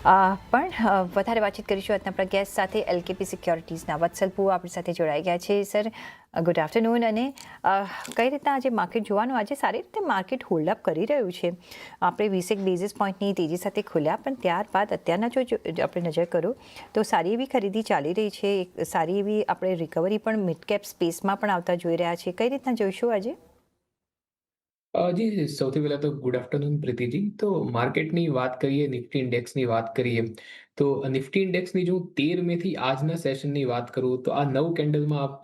વધારે વાતચીત કરીશું આજના આપણા ગેસ્ટ સાથે એલકેપી સિક્યોરિટીઝના વત્સલ પુવા આપણી સાથે જોડાઈ ગયા છે. Sir, good afternoon. અને કઈ રીતના આજે માર્કેટ જોવાનું? આજે સારી રીતે માર્કેટ હોલ્ડઅપ કરી રહ્યું છે. આપણે 20 બેઝિસ પોઈન્ટની તેજી સાથે ખુલ્યા, પણ ત્યારબાદ અત્યારના જો આપણે નજર કરો તો સારી એવી ખરીદી ચાલી રહી છે. સારી એવી આપણે રિકવરી પણ મિડ કેપ સ્પેસમાં પણ આવતા જોઈ રહ્યા છે. કઈ રીતના જોઈશું આજે? જી, સૌથી પહેલા તો ગુડ આફ્ટરનૂન પ્રીતિજી. તો માર્કેટની વાત કરીએ, નિફ્ટી ઇન્ડેક્સની વાત કરીએ, તો નિફ્ટી ઇન્ડેક્સની જો 13 મેથી આજના સેશનની વાત કરું, તો આ 9 કેન્ડલમાં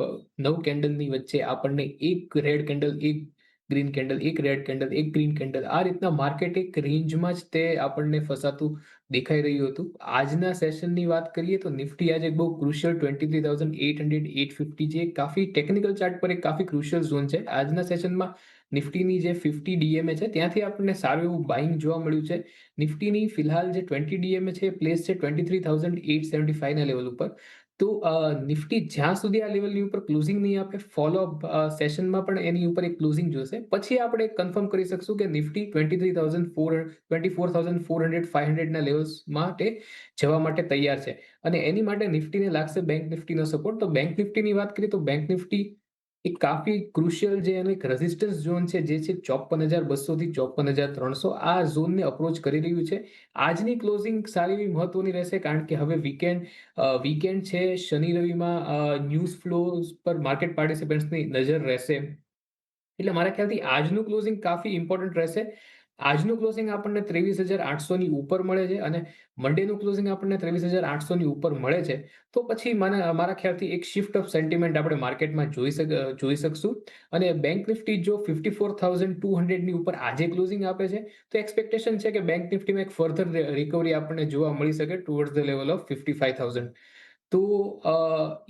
9 કેન્ડલની વચ્ચે આપણને એક રેડ કેન્ડલ, એક ગ્રીન કેન્ડલ, એક રેડ કેન્ડલ, એક ગ્રીન કેન્ડલ, આ રીતના માર્કેટ એક રેન્જમાં જ તે આપણને ફસાતું દેખાઈ રહ્યું હતું. આજના સેશનની વાત કરીએ તો નિફ્ટી આજે બહુ ક્રુશિયલ 23,800, 850, જે કાફી ટેકનિકલ ચાર્ટ પર એક કાફી ક્રુશિયલ ઝોન છે. આજના સેશનમાં નિફ્ટીની જે 50 ડીએમએ છે ત્યાંથી આપણને સારું એવું બાઇંગ જોવા મળ્યું છે. નિફ્ટીની ફિલહાલ જે 20 ડીએમએ છે એ પ્લેસ છે 23,875 ના લેવલ ઉપર. તો નિફ્ટી જ્યાં સુધી આ લેવલની ઉપર ક્લોઝિંગ નહીં આપે, ફોલોઅપ સેશનમાં પણ એની ઉપર એક ક્લોઝિંગ જોશે, પછી આપણે કન્ફર્મ કરી શકશું કે નિફ્ટી 23,400, 24,400, 500 ના લેવલ્સ માટે જવા માટે તૈયાર છે. અને એની માટે નિફ્ટીને લાગશે બેંક નિફ્ટીનો સપોર્ટ. તો બેંક નિફ્ટીની વાત કરીએ તો બેંક નિફ્ટી એક કાફી ક્રુશિયલ જે એનો એક રેઝિસ્ટન્સ ઝોન છે, જે છે 54,200 થી 54,300, આ ઝોનને અપ્રોચ કરી રહ્યું છે. આજની ક્લોઝિંગ સારી એવી મહત્વની રહેશે, કારણ કે હવે વીકેન્ડ છે. શનિ રવિમાં ન્યૂઝ ફ્લોઝ પર માર્કેટ પાર્ટિસિપન્ટ્સની નજર રહેશે. એટલે મારા ખ્યાલથી આજનું ક્લોઝિંગ કાફી ઇમ્પોર્ટન્ટ રહેશે. આજનું ક્લોઝિંગ આપણને 23,800 ની ઉપર મળે છે અને મંડેનું ક્લોઝિંગ આપણને 23,800 ની ઉપર મળે છે. તો પછી મારા ખ્યાલથી એક શિફ્ટ ઓફ સેન્ટિમેન્ટ આપણે માર્કેટમાં જોઈ શકશું. અને બેંક નિફ્ટી જો 54,200 ની ઉપર આજે ક્લોઝિંગ આપે છે, તો એક્સપેક્ટેશન છે કે બેંક નિફ્ટીમાં એક ફર્ધર રિકવરી આપણને જોવા મળી શકે ટુવર્ડ્સ ધ લેવલ ઓફ 55,000. તો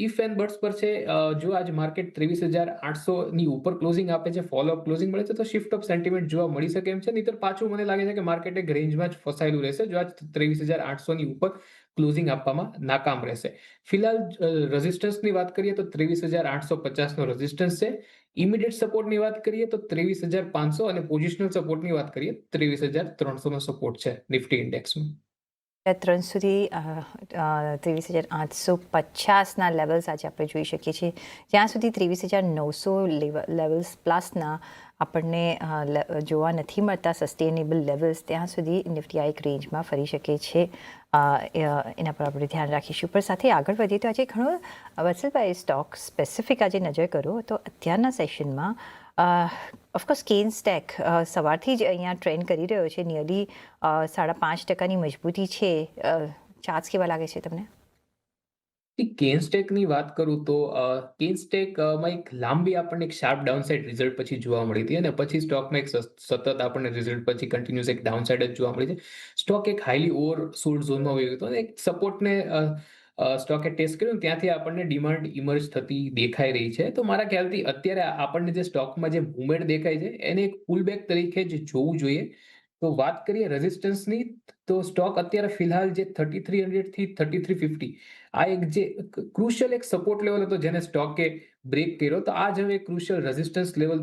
ઇફ એન્ડ બટ્સ પર છે, જો આજ માર્કેટ 23,800 ની ઉપર ક્લોઝિંગ આપે છે, ફોલોઅપ ક્લોઝિંગ મળે છે, તો શિફ્ટ ઓફ સેન્ટિમેન્ટ જોવા મળી શકે એમ છે. નહીંતર પાછું મને લાગે છે કે માર્કેટ એક રેન્જમાં જ ફસાયેલું રહેશે, જો આજ 23,800 ની ઉપર ક્લોઝિંગ આપવામાં નાકામ રહેશે. ફિલહાલ રેઝિસ્ટન્સની વાત કરીએ તો 23,850 નો રેઝિસ્ટન્સ છે. ઇમિડિયેટ સપોર્ટની વાત કરીએ તો 23,500 અને પોઝિશનલ સપોર્ટની વાત કરીએ 23,300 નો સપોર્ટ છે નિફ્ટી ઇન્ડેક્સમાં. 300થી 23,850ના લેવલ્સ આજે આપણે જોઈ શકીએ છીએ. જ્યાં સુધી 23,900 લેવલ્સ પ્લસના આપણને જોવા નથી મળતા સસ્ટેનેબલ લેવલ્સ, ત્યાં સુધી નિફ્ટી આ એક રેન્જમાં ફરી શકે છે. એના પર આપણે ધ્યાન રાખીશું. પણ સાથે આગળ વધીએ તો આજે ઘણો વત્સલભાઈ સ્ટોક સ્પેસિફિક આજે નજર કરો તો અત્યારના સેશનમાં ઓફકોર્સ કેન્સ ટેક સવારથી જ અહીંયા ટ્રેન્ડ કરી રહ્યો છે. નિયરલી 5.5%ની મજબૂતી છે. ચાર્ટ્સ કેવા લાગે છે તમને? કેન્સટેકની વાત કરું તો કેન્સટેકમાં એક લાંબી આપણને એક શાર્પ ડાઉનસાઇડ રિઝલ્ટ પછી જોવા મળી હતી, અને પછી સ્ટોકમાં એક સતત આપણને રિઝલ્ટ પછી કન્ટિન્યુઅસ એક ડાઉનસાઇડ જ જોવા મળી છે. સ્ટોક એક હાઈલી ઓવરસોલ્ડ ઝોનમાં વહી ગયો હતો અને એક સપોર્ટને સ્ટોકે ટેસ્ટ કર્યો, ત્યાંથી આપણને ડિમાન્ડ ઇમર્જ થતી દેખાઈ રહી છે. તો મારા ખ્યાલથી અત્યારે આપણને જે સ્ટોકમાં જે મુવમેન્ટ દેખાય છે એને એક પુલબેક તરીકે જ જોવું જોઈએ. તો વાત કરીએ રેઝિસ્ટન્સની, તો સ્ટોક અત્યારે ફિલહાલ જે 3300 થી 3350, આ એક જે ક્રુશિયલ એક સપોર્ટ લેવલ હતો જેને સ્ટોકે બ્રેક કર્યો, તો આ જ હવે ક્રુશિયલ રેઝિસ્ટન્સ લેવલ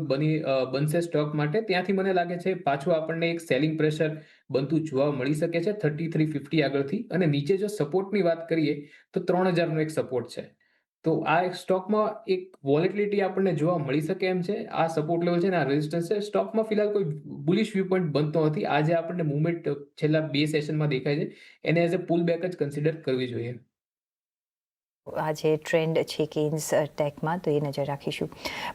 બનશે સ્ટોક માટે. ત્યાંથી મને લાગે છે પાછું આપણને એક સેલિંગ પ્રેશર બનતું જોવા મળી શકે છે 3350 આગળથી. અને નીચે જો સપોર્ટની વાત કરીએ તો 3,000નો એક સપોર્ટ છે. તો આ એક સ્ટોકમાં એક વોલેટિલિટી આપણને જોવા મળી શકે એમ છે. આ સપોર્ટ લેવલ છે ને આ રેઝિસ્ટન્સ છે. સ્ટોકમાં ફિલહાલ કોઈ બુલિશ વ્યૂ પોઈન્ટ બનતો નથી. આજે આપણને મુવમેન્ટ છેલ્લા 2 સેશનમાં દેખાય છે, એને એઝ અ પુલ બેક જ કન્સિડર કરવી જોઈએ. આજે ટ્રેન્ડ છે કેન્સ ટેકમાં, તો એ નજર રાખીશું.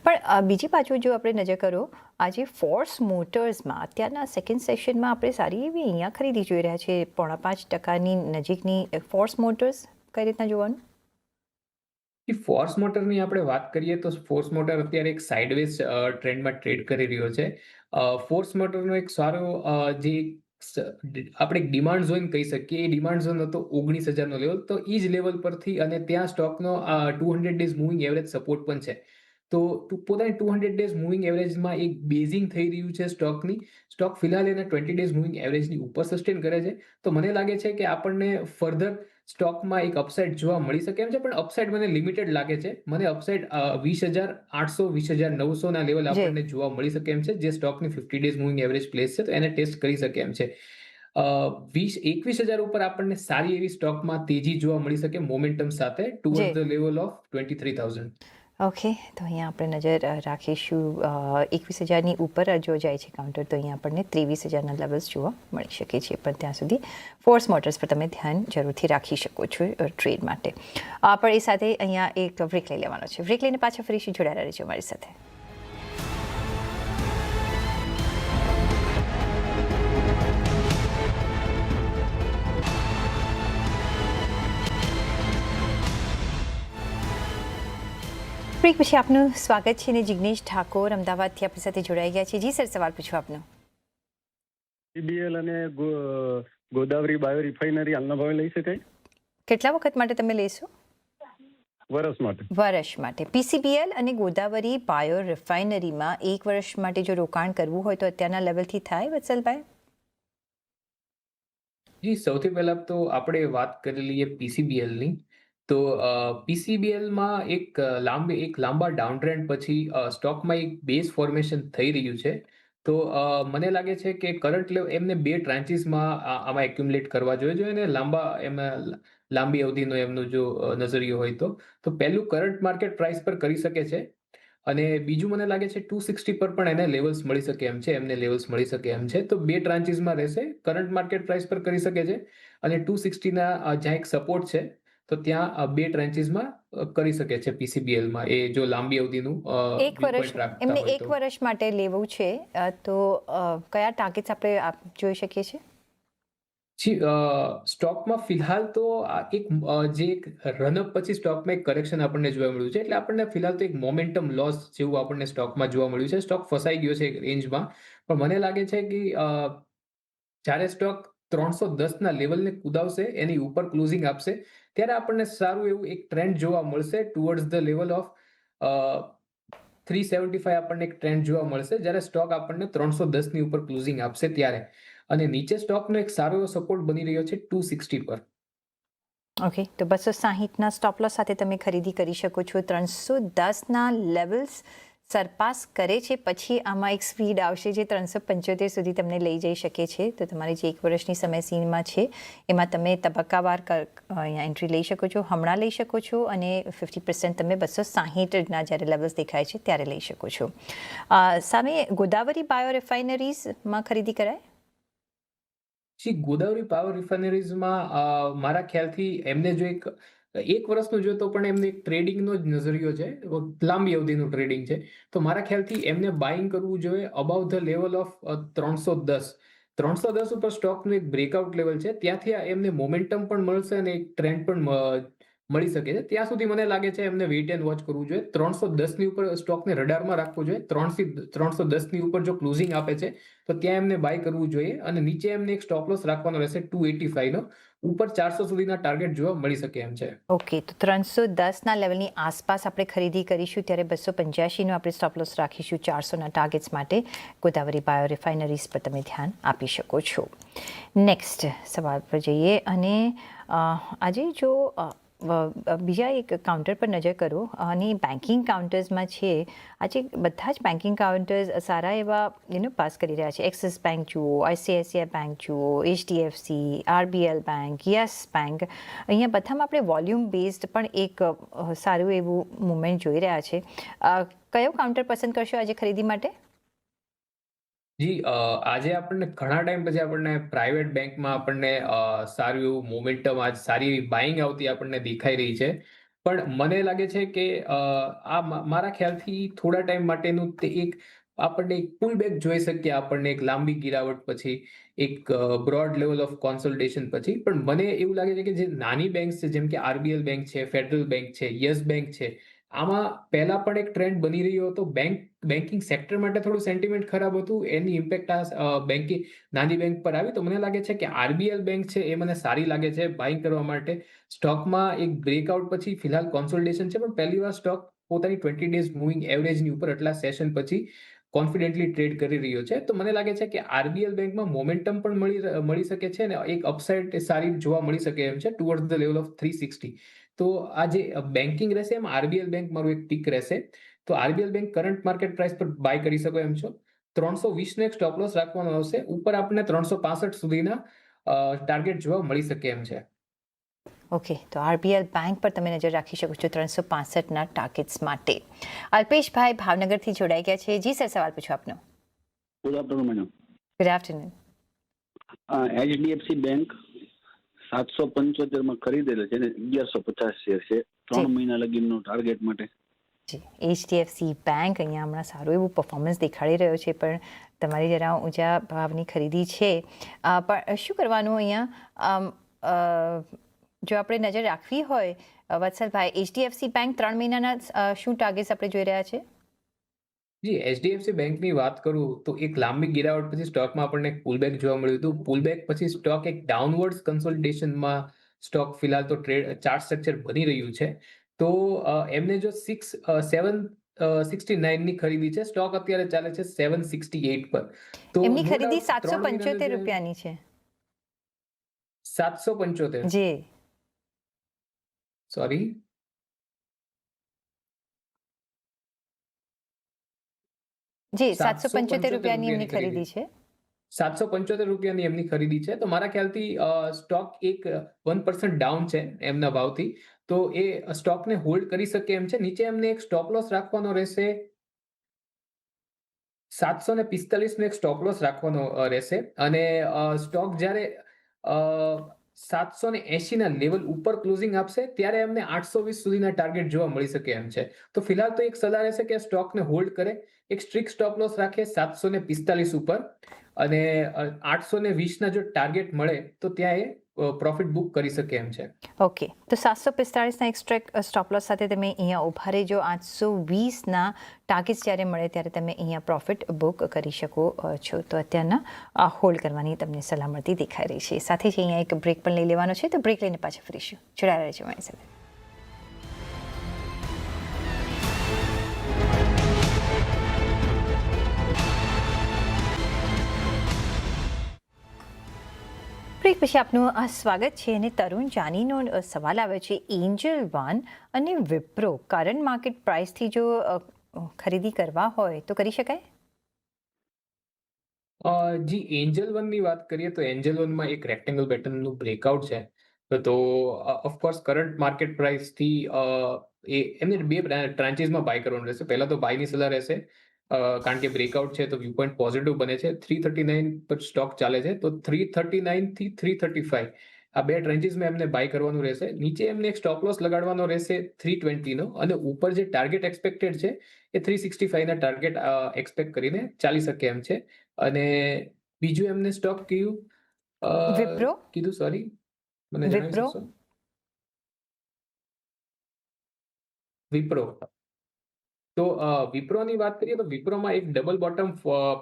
પણ બીજી બાજુ જો આપણે નજર કરો, આજે ફોર્સ મોટર્સમાં અત્યારના સેકન્ડ સેશનમાં આપણે સારી એવી અહીંયા ખરીદી જોઈ રહ્યા છે. 5.5%ની નજીકની ફોર્સ મોટર્સ કઈ રીતના જોવાનું? ફોર્સ મોટરની આપણે વાત કરીએ તો ફોર્સ મોટર અત્યારે એક સાઇડવેઝ ટ્રેન્ડમાં ટ્રેડ કરી રહ્યો છે. ફોર્સ મોટરનો એક સારો જે આપણે એક ડિમાન્ડ ઝોન કહી શકીએ, એ ડિમાન્ડ ઝોન હતો 19,000નો લેવલ. તો એ જ લેવલ પરથી અને ત્યાં સ્ટોકનો 200 ડેઝ મૂવિંગ એવરેજ સપોર્ટ પણ છે. તો પોતાની 200 ડેઝ મૂવિંગ એવરેજમાં એક બેઝિંગ થઈ રહ્યું છે સ્ટોકની. સ્ટોક ફિલહાલ એના 20 ડેઝ મૂવિંગ એવરેજની ઉપર સસ્ટેન કરે છે. તો મને લાગે છે કે આપણને ફર્ધર સ્ટોકમાં એક અપસાઇડ જોવા મળી શકે એમ છે, પણ અપસાઇડ મને લિમિટેડ લાગે છે. મને અપસાઇડ 20,800, 20,900 ના લેવલ જી. આપણને જોવા મળી શકે એમ છે, જે સ્ટોકની 50 ડેઝ મૂવિંગ એવરેજ પ્લેસ છે, તો એને ટેસ્ટ કરી શકે એમ છે. 21,000 ઉપર આપણને સારી એવી સ્ટોકમાં તેજી જોવા મળી શકે મોમેન્ટમ સાથે ટુવર્ડ્સ જી ધ લેવલ ઓફ 23,000. ઓકે, તો અહીંયા આપણે નજર રાખીશું 21,000ની ઉપર જો જાય છે કાઉન્ટર તો અહીંયા આપણને 23,000ના લેવલ્સ જોવા મળી શકે છે, પણ ત્યાં સુધી ફોર્સ મોટર્સ પર તમે ધ્યાન જરૂરથી રાખી શકો છો ટ્રેડ માટે. પણ એ સાથે અહીંયા એક બ્રેક લઈ લેવાનો છે. બ્રેક લઈને પાછા ફરીથી જોડાયેલા રહેજો અમારી સાથે. બ્રેક પછી આપનું સ્વાગત છે અને જિગ્નેશ ઠાકોર અમદાવાદથી આપણી સાથે જોડાઈ ગયા છે. જી સર, સવાલ પૂછો આપનો. પીબીએલ અને ગોદાવરી બાયો રિફાઇનરી હાલના ભાવે લઈ શકાય? કેટલા વખત માટે તમે લેશો? વર્ષ માટે. વર્ષ માટે. પીસીબીએલ અને ગોદાવરી બાયો રિફાઇનરીમાં 1 વર્ષ માટે જો રોકાણ કરવું હોય તો અત્યારના લેવલથી થાય, વત્સલભાઈ? જી, સૌથી પહેલા તો આપણે વાત કરી લઈએ પીસીબીએલની. તો પીસીબીએલમાં એક લાંબા ડાઉન ટ્રેન્ડ પછી સ્ટોકમાં એક બેઝ ફોર્મેશન થઈ રહ્યું છે. તો મને લાગે છે કે કરંટ લેવલ એમને 2 ટ્રાન્ચીસમાં આમાં એક્યુમ્યુલેટ કરવા જોઈએ અને એમાં લાંબી અવધિનો એમનો જો નજરિયો હોય તો પહેલું કરંટ માર્કેટ પ્રાઇસ પર કરી શકે છે અને બીજું મને લાગે છે 260 પર પણ એને લેવલ્સ મળી શકે એમ છે, એમને લેવલ્સ મળી શકે એમ છે. તો 2 ટ્રાન્ચીસમાં રહેશે. કરંટ માર્કેટ પ્રાઇસ પર કરી શકે છે અને 260ના જ્યાં એક સપોર્ટ છે તો ત્યાં 2 ટ્રેન્ચીસમાં કરી શકે છે પીસીબીએલમાં, એ જો લાંબી અવધિનું એક વર્ષ રાખતા એમને હોય 1 તો. વર્ષ માટે લેવું છે તો કયા ટાર્ગેટ્સ આપણે જોઈ શકીએ છીએ? જી, સ્ટોકમાં ફિલહાલ તો જે એક રનઅપ પછી સ્ટોકમાં એક કરેક્શન આપણને જોવા મળ્યું છે, એટલે આપણને ફિલહાલ તો એક મોમેન્ટમ લોસ જેવું આપણને સ્ટોકમાં જોવા મળ્યું છે. સ્ટોક ફસાઈ ગયો છે એક રેન્જમાં, પણ મને લાગે છે કે જ્યારે સ્ટોક 310ના લેવલને કુદાવશે, એની ઉપર ક્લોઝિંગ આપશે, ત્યારે આપણને સારું એવું એક ટ્રેન્ડ જોવા મળશે ટુવર્ડ્સ ધ લેવલ ઓફ 375. આપણને એક ટ્રેન્ડ જોવા મળશે જ્યારે સ્ટોક આપણને 310ની ઉપર ક્લોઝિંગ આપશે ત્યારે. અને નીચે સ્ટોકનો એક સારો એવો સપોર્ટ બની રહ્યો છે 260 પર. ઓકે, તો 260ના સ્ટોપ લોસ સાથે તમે ખરીદી કરી શકો છો. 310ના લેવલ્સ સરપાસ કરે છે પછી આમાં એક સ્પીડ આવશે જે 375 સુધી તમને લઈ જઈ શકે છે. તો તમારી જે 1 વર્ષની સમયસીમા છે એમાં તમે તબક્કાવાર અહીંયા એન્ટ્રી લઈ શકો છો, હમણાં લઈ શકો છો અને 50% તમે 260ના જ્યારે લેવલ્સ દેખાય છે ત્યારે લઈ શકો છો. સામે ગોદાવરી બાયો રિફાઇનરીઝમાં ખરીદી કરાય? જી, ગોદાવરી પાવર રિફાઇનરીઝમાં મારા ખ્યાલથી એમને જો એક વર્ષનું જો તો પણ એમને એક ટ્રેડિંગનો જ નજરિયો છે, લાંબી અવધિનું ટ્રેડિંગ છે. તો મારા ખ્યાલથી એમને બાઇંગ કરવું જોઈએ અબાઉ ધ લેવલ ઓફ 310. 310 ઉપર સ્ટોકનું એક બ્રેકઆઉટ લેવલ છે, ત્યાંથી એમને મોમેન્ટમ પણ મળશે અને એક ટ્રેન્ડ પણ મળી શકે છે. ત્યાં સુધી મને લાગે છે એમને વેઇટ એન્ડ વોચ કરવું જોઈએ. 310ની ઉપર સ્ટોકને રડારમાં રાખવો જોઈએ. 310ની ઉપર જો ક્લોઝિંગ આપે છે તો ત્યાં એમને બાય કરવું જોઈએ અને નીચે એમને એક સ્ટોપ લોસ રાખવાનો રહેશે 285નો. ઉપર 400 સુધીના ટાર્ગેટ જોવા મળી શકે એમ છે. ઓકે, તો 310ના લેવલની આસપાસ આપણે ખરીદી કરીશું ત્યારે 285નો આપણે સ્ટોપ લોસ રાખીશું 400ના ટાર્ગેટ્સ માટે. ગોદાવરી બાયો રિફાઇનરીઝ પર તમે ધ્યાન આપી શકો છો. નેક્સ્ટ સવાલ પર જઈએ અને આજે જો બીજા એક કાઉન્ટર પર નજર કરો અને બેન્કિંગ કાઉન્ટર્સમાં છે, આજે બધા જ બેન્કિંગ કાઉન્ટર્સ સારા એવા પાસ કરી રહ્યા છે. એક્સિસ બેંક જુઓ, આઈસીઆઈસીઆઈ બેંક જુઓ, HDFC, RBL bank, yes bank, અહીંયા બધામાં આપણે વોલ્યુમ બેઝડ પણ એક સારું એવું મુવમેન્ટ જોઈ રહ્યા છે. કયો કાઉન્ટર પસંદ કરશો આજે ખરીદી માટે? જી, આજે આપણને ઘણા ટાઈમ પછી આપણને પ્રાઇવેટ બેંકમાં આપણને સારું એવું મોમેન્ટમ, આજ સારી એવી બાઇંગ આવતી આપણને દેખાઈ રહી છે. પણ મને લાગે છે કે મારા ખ્યાલથી થોડા ટાઈમ માટેનું તે એક આપણને એક પુલ બેક જોઈ શકીએ આપણને એક લાંબી ગિરાવટ પછી, એક બ્રોડ લેવલ ઓફ કોન્સોલિડેશન પછી. પણ મને એવું લાગે છે કે જે નાની બેંક્સ છે જેમ કે આરબીએલ બેંક છે, ફેડરલ બેંક છે, યસ બેંક છે, આમાં પહેલા પણ એક ટ્રેન્ડ બની રહ્યો હતો. બેન્કિંગ સેક્ટર માટે થોડું સેન્ટિમેન્ટ ખરાબ હતું, એની ઇમ્પેક્ટ નાની બેંક પર આવી. તો મને લાગે છે કે આરબીએલ બેંક છે એ મને સારી લાગે છે બાઇંગ કરવા માટે. સ્ટોકમાં એક બ્રેકઆઉટ પછી ફિલહાલ કોન્સોલિડેશન છે, પણ પહેલી વાર સ્ટોક પોતાની 20 ડેઝ મૂવિંગ એવરેજની ઉપર આટલા સેશન પછી કોન્ફિડન્ટલી ટ્રેડ કરી રહ્યો છે. તો મને લાગે છે કે આરબીએલ બેંકમાં મોમેન્ટમ પણ મળી શકે છે અને એક અપસાઇડ સારી જોવા મળી શકે એમ છે ટુવર્ડ્સ ધ લેવલ ઓફ 360. તો આ જે બેન્કિંગ રહેશે એમાં આરબીએલ બેંક મારું એક પિક રહેશે. તો RBL bank current market price પર બાય કરી શકો એમ છો. 320નો એક સ્ટોપ લોસ રાખવાનો આવશે. ઉપર આપણને 365 સુધીના ટાર્ગેટ જોવા મળી શકે એમ છે. ઓકે, તો આરબીએલ બેંક પર તમે નજર રાખી શકો છો 365ના ટાર્ગેટ્સ માટે. અલ્પેશભાઈ ભાવનગરથી જોડાઈ ગયા છે. જી સર, સવાલ પૂછો આપનો. Good afternoon madam. Good afternoon. HDFC bank 775 માં ખરીદેલા છે ને 1150 શેર છે. 3 મહિના લગીનો ટાર્ગેટ માટે. જી, એચડીએફસી બેંક અહીંયા હમણાં સારું એવું પરફોર્મન્સ દેખાડી રહ્યો છે, પણ તમારી જરા ઊંચા ભાવની ખરીદી છે. પણ શું કરવાનું અહીંયા? જો આપણે નજર રાખવી હોય વત્સલભાઈ, એચડીએફસી બેંક 3 મહિનાના શું ટાર્ગેટ્સ આપણે જોઈ રહ્યા છે? જી, HDFC બેંકની વાત કરું તો એક લાંબી ગિરાવટ પછી સ્ટોકમાં આપણને એક પુલબેક જોવા મળ્યું હતું. પુલબેક પછી સ્ટોક એક ડાઉનવર્ડ્સ કન્સોલિડેશનમાં સ્ટોક ફિલહાલ તો ચાર્ટ સ્ટ્રક્ચર બની રહ્યું છે. તો એમને જો 769ની ખરીદી છે, સ્ટોક અત્યારે ચાલે છે 768 પર. તો એમની no ખરીદી doubt 775 રૂપિયાની છે. 775 જી સોરી જી 775 રૂપિયાની એમની ખરીદી છે. 775 રૂપિયાની એમની ખરીદી છે. તો મારા ખ્યાલથી સ્ટોક એક 1% ડાઉન છે એમના ભાવથી. તો એ સ્ટોકને હોલ્ડ કરી શકે એમ છે. નીચે એમને એક સ્ટોપ લોસ રાખવાનો રહેશે. 745 નો એક સ્ટોપ લોસ રાખવાનો રહેશે. અને સ્ટોક જ્યારે 780 ના લેવલ ઉપર ક્લોઝિંગ આપશે ત્યારે એમને 820 સુધીના ટાર્ગેટ જોવા મળી શકે એમ છે. તો ફિલહાલ તો એક સલાહ રહેશે કે સ્ટોકને હોલ્ડ કરે, એક સ્ટ્રિક્ટ સ્ટોપ લોસ રાખે 745 ઉપર, અને 820ના જો ટાર્ગેટ મળે તો ત્યાં એ પ્રોફિટ બુક કરી શકે એમ છે. ઓકે, તો 745ના એક સ્ટોપ લોસ સાથે તમે અહીંયા ઊભા રહેજો. 820ના ટાર્ગેટ્સ જ્યારે મળે ત્યારે તમે અહીંયા પ્રોફિટ બુક કરી શકો છો. તો અત્યારના હોલ્ડ કરવાની તમને સલાહ મળતી દેખાઈ રહી છે. સાથે જ અહીંયા એક બ્રેક પણ લઈ લેવાનો છે, તો બ્રેક લઈને પાછા ફરીશું. જોડાયા રહેજો મારી સાથે. બ્રેક પછી આપનું સ્વાગત છે. અને તરુણ જાનીનો સવાલ આવ્યો છે, એન્જલ વન અને વિપ્રો કરંટ માર્કેટ પ્રાઇસથી જો ખરીદી કરવા હોય તો કરી શકાય? જી, એન્જલ વનની વાત કરીએ તો એન્જલ વનમાં એક રેક્ટેંગલ પેટર્નનું બ્રેકઆઉટ છે. તો ઓફકોર્સ કરંટ માર્કેટ પ્રાઇસથી એમને બે ટ્રાન્ચીસમાં બાય કરવાનું રહેશે. પહેલા તો બાયની સલાહ રહેશે, કારણ કે બ્રેકઆઉટ છે તો વ્યૂ પોઈન્ટ પોઝિટિવ બને છે. 339 પર સ્ટોક ચાલે છે, તો 339 થી 335 આ બે ટ્રેન્ચીસમાં એમને બાય કરવાનું રહેશે. નીચે એમને એક સ્ટોપ લોસ લગાડવાનો રહેશે 320 નો, અને ઉપર જે ટાર્ગેટ એક્સપેક્ટેડ છે એ 365ના ટાર્ગેટ એક્સપેક્ટ કરીને ચાલી શકે એમ છે. અને બીજું એમને સ્ટોક કયું વિપ્રો કીધું, સોરી મને જણાવી વિપ્રો શકશો? વિપ્રો. તો વિપ્રોની વાત કરીએ તો વિપ્રોમાં એક ડબલ બોટમ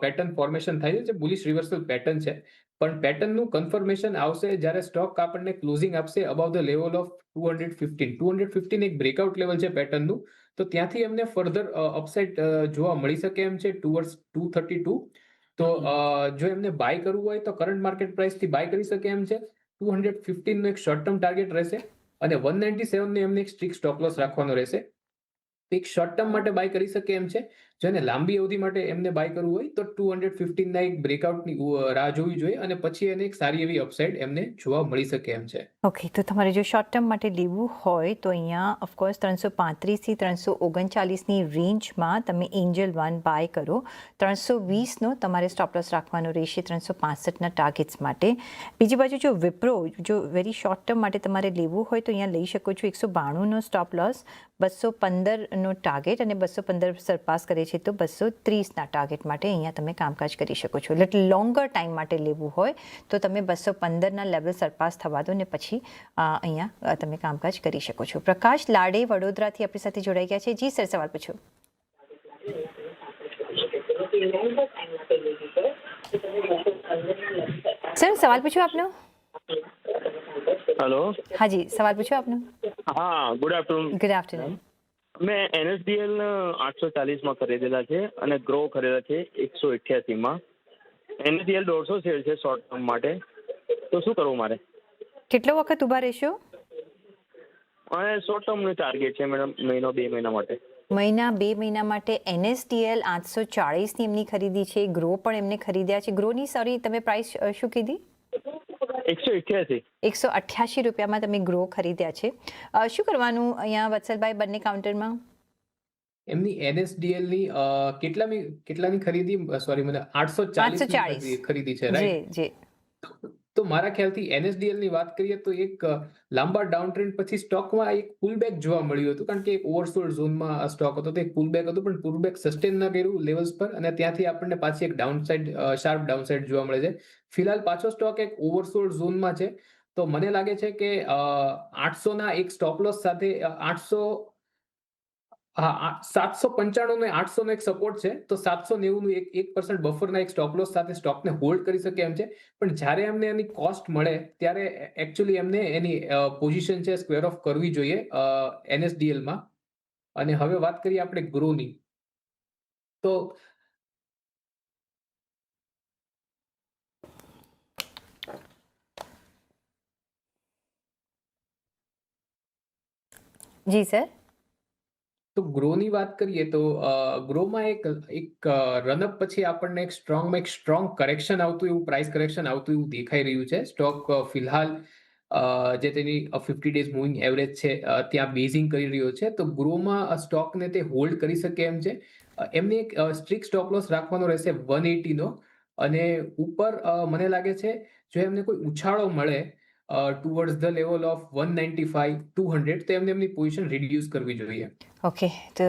પેટર્ન ફોર્મેશન થાય છે, જે બુલિશ રિવર્સલ પેટર્ન છે. પણ પેટર્નનું કન્ફર્મેશન આવશે જ્યારે સ્ટોક આપણને ક્લોઝિંગ આપશે અબાવ ધ લેવલ ઓફ 215. 215 એક બ્રેકઆઉટ લેવલ છે પેટર્નનું. તો ત્યાંથી એમને ફર્ધર અપસાઇડ જોવા મળી શકે એમ છે ટુવર્ડ્સ 232. તો જો એમને બાય કરવું હોય તો કરંટ માર્કેટ પ્રાઇસથી બાય કરી શકે એમ છે. 215નો એક શોર્ટ ટર્મ ટાર્ગેટ રહેશે, અને 197 ને એમને એક સ્ટ્રિક્ટ સ્ટોપ લોસ રાખવાનો રહેશે. એક શોર્ટ ટર્મ માટે બાય કરી શકે એમ છે. જેને લાંબી અવધિ માટે એમને બાય કરવું હોય તો 215ના એક બ્રેકઆઉટની રાહ જોવી જોઈએ, અને પછી એને એક સારી એવી અપસાઇડ એમને જોવા મળી શકે એમ છે. ઓકે, તો તમારે જો શોર્ટ ટર્મ માટે લેવું હોય તો અહીંયા ઓફકોર્સ 335થી 339ની રેન્જમાં તમે એન્જલ વન બાય કરો. 320નો તમારે સ્ટોપ લોસ રાખવાનો રહેશે 365ના ટાર્ગેટ્સ માટે. બીજી બાજુ જો વિપ્રો જો વેરી શોર્ટ ટર્મ માટે તમારે લેવું હોય તો અહીંયા લઈ શકો છો. 192નો સ્ટોપ લોસ, 215નો ટાર્ગેટ, અને 215 સરપાસ કરે છે તો 230ના ટાર્ગેટ માટે અહીંયા તમે કામકાજ કરી શકો છો. લિટલ લોંગર ટાઈમ માટે લેવું હોય તો તમે 215ના લેવલ સરપાસ થવા દો, ને પછી અહીંયા તમે કામકાજ કરી શકો છો. પ્રકાશ લાડે વડોદરાથી આપણી સાથે જોડાઈ ગયા છે. જી સર, સવાલ પૂછો. સર, સવાલ પૂછો આપનો. હેલો. હા જી, સવાલ પૂછો આપનો. હા, ગુડ આફ્ટરનૂન. Good afternoon. મેં NSDL 840માં ખરીદેલા છે અને ગ્રો ખરીદેલા છે 188માં. NSDL 150 શેર છે શોર્ટ ટર્મ માટે, તો શું કરવું મારે? કેટલો વખત ઊભા રહેશો? અને શોર્ટ ટર્મનું ટાર્ગેટ છે મેડમ, મહિનો 2 મહિના માટે. મહિના 2 મહિના માટે NSDL 840ની એમની ખરીદી છે. ગ્રો પણ એમને ખરીદ્યા છે. ગ્રોની સોરી તમે પ્રાઇસ શું કીધી? 188. 188 રૂપિયામાં તમે ગ્રો ખરીદ્યા છે. શું કરવાનું અહીંયા વત્સલભાઈ બંને કાઉન્ટરમાં? એમની NSDL ની કેટલાની ખરીદી, સોરી મને 840 ની ખરીદી છે, રાઈટ? જી. તો મારા ખ્યાલથી NSDL ની વાત કરીએ તો એક લાંબા ડાઉન ટ્રેન્ડ પછી સ્ટોકમાં એક પુલબેક જોવા મળ્યું હતું, કારણ કે એક ઓવરસોલ્ડ ઝોનમાં આ સ્ટોક હતો. તો એક પુલબેક હતું, પણ પુલબેક સસ્ટેન ન કર્યું લેવલ્સ પર, અને ત્યાંથી આપણને પાછી એક ડાઉનસાઇડ, શાર્પ ડાઉનસાઇડ જોવા મળે છે. ફિલહાલ પાછો સ્ટોક એક ઓવરસોલ્ડ ઝોનમાં છે. તો મને લાગે છે કે 800 ના એક સ્ટોપ લોસ સાથે 795 ને 800 નો એક સપોર્ટ છે. તો 790 નું 1% બફરના એક સ્ટોપ લોસ સાથે સ્ટોકને હોલ્ડ કરી શકે એમ છે. પણ જ્યારે એમને એની કોસ્ટ મળે ત્યારે એકચ્યુઅલી એમને એની પોઝિશન છે સ્ક્વેર ઓફ કરવી જોઈએ NSDL માં. અને હવે વાત કરીએ આપણે ગ્રોની. તો જી સર. તો ગ્રોની વાત કરીએ તો ગ્રોમાં એક રનઅપ પછી આપણને એક સ્ટ્રોંગ કરેક્શન આવતું એવું, પ્રાઇસ કરેક્શન આવતું એવું દેખાઈ રહ્યું છે. સ્ટોક ફિલહાલ જે તેની 50 ડેઝ મૂવિંગ એવરેજ છે ત્યાં બેઝિંગ કરી રહ્યો છે. તો ગ્રોમાં સ્ટોકને તે હોલ્ડ કરી શકે એમ છે. એમને એક સ્ટ્રિક્ટ સ્ટોપ લોસ રાખવાનો રહેશે 180 નો, અને ઉપર મને લાગે છે જો એમને કોઈ ઉછાળો મળે ટુવર્ડ્સ ધ લેવલ ઓફ 195, 200, તો એમને એમની પોઝિશન રિડ્યુસ કરવી જોઈએ. ઓકે, તો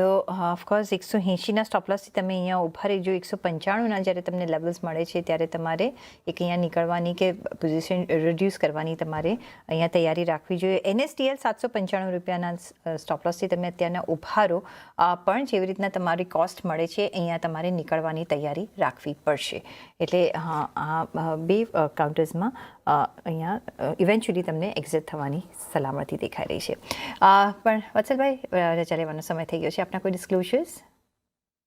ઓફકોર્સ 180ના સ્ટોપ લોસથી તમે અહીંયા ઊભા રહીજો. 195ના જ્યારે તમને લેવલ્સ મળે છે ત્યારે તમારે એક અહીંયા નીકળવાની કે પોઝિશન રિડ્યુસ કરવાની તમારે અહીંયા તૈયારી રાખવી જોઈએ. NSDL 795 રૂપિયાના સ્ટોપ લોસથી તમે અત્યારના ઊભા રહો, પણ જેવી રીતના તમારી કોસ્ટ મળે છે અહીંયા તમારે નીકળવાની તૈયારી રાખવી પડશે. એટલે આ બે કાઉન્ટર્સમાં અહીંયા ઇવેન્ચ્યુઅલી તમને એક્ઝિટ થવાની સલામતી દેખાઈ રહી છે. પણ વત્સલભાઈ, રજા લેવાનો સમય થઈ ગયો છે. આપના કોઈ ડિસ્ક્લોઝર્સ?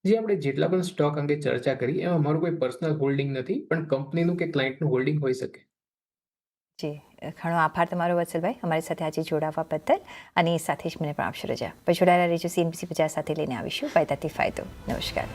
જે આપણે જેટલા પણ સ્ટોક અંગે ચર્ચા કરી એમાં મારું કોઈ પર્સનલ હોલ્ડિંગ નથી, પણ કંપનીનું કે ક્લાયન્ટનું હોલ્ડિંગ હોઈ શકે. જી, ઘણો આભાર તમારો વત્સલભાઈ અમારી સાથે આજે જોડાવા બદલ, અને સાથે જ મને પણ આપશો રજા. પછી જોડાયેલા રહેજો. CNBC 50 સાથે લઈને આવીશું ફાયદાથી ફાયદો. નમસ્કાર.